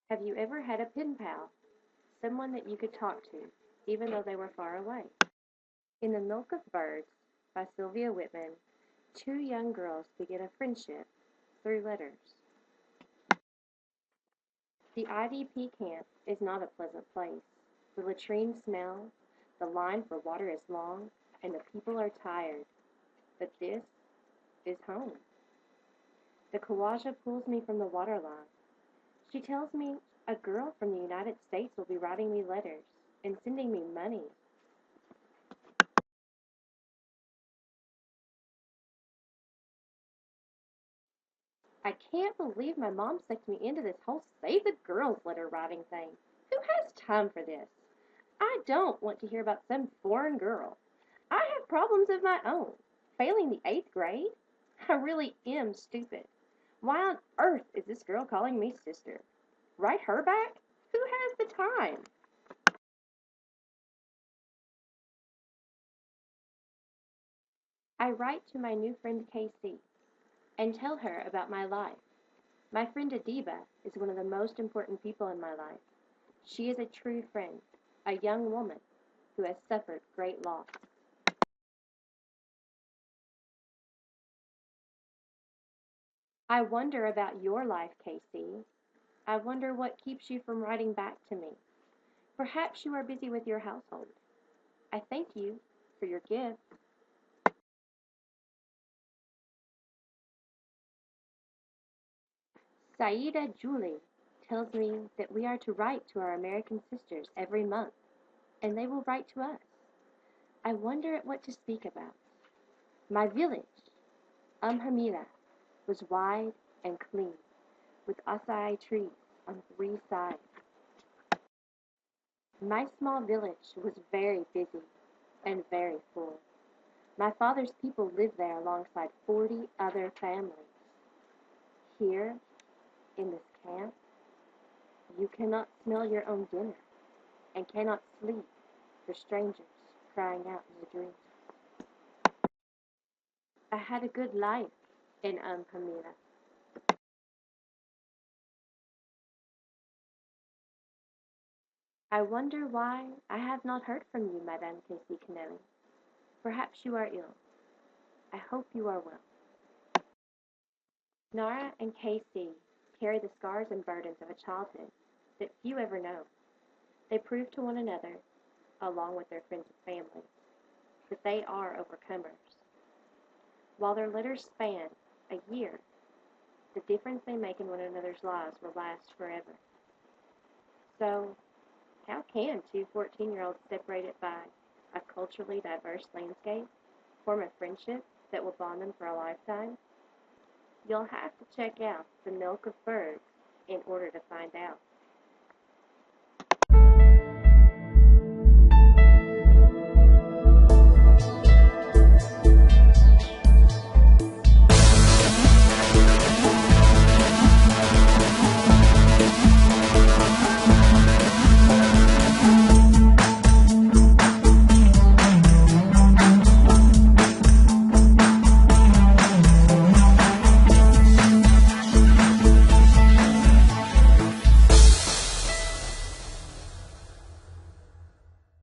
Have you ever had a pen pal? Someone that you could talk to, even though they were far away? In The Milk of Birds by Sylvia Whitman, two young girls begin a friendship through letters. The IDP camp is not a pleasant place. The latrines smell, the line for water is long, and the people are tired. But this is home. The Kawaja pulls me from the water line. She tells me a girl from the United States will be writing me letters and sending me money. I can't believe my mom sucked me into this whole Save the Girls letter writing thing. Who has time for this? I don't want to hear about some foreign girl. I have problems of my own. Failing the eighth grade? I really am stupid. Why on earth is this girl calling me sister? Write her back? Who has the time? I write to my new friend Casey and tell her about my life. My friend Adiba is one of the most important people in my life. She is a true friend, a young woman who has suffered great loss. I wonder about your life, Casey. I wonder what keeps you from writing back to me. Perhaps you are busy with your household. I thank you for your gift. Saida Julie tells me that we are to write to our American sisters every month, and they will write to us. I wonder at what to speak about. My village, Hamila, was wide and clean, with acai trees on three sides. My small village was very busy and very full. My father's people lived there alongside 40 other families. Here, in this camp, you cannot smell your own dinner and cannot sleep for strangers crying out in your dreams. I had a good life in Hamila. I wonder why I have not heard from you, Madame Casey Kennelly. Perhaps you are ill. I hope you are well. Nara and Casey carry the scars and burdens of a childhood that few ever know. They prove to one another, along with their friends and family, that they are overcomers. While their letters span a year, the difference they make in one another's lives will last forever. So, how can two 14-year-olds separated by a culturally diverse landscape form a friendship that will bond them for a lifetime? You'll have to check out The Milk of Birds in order to find out.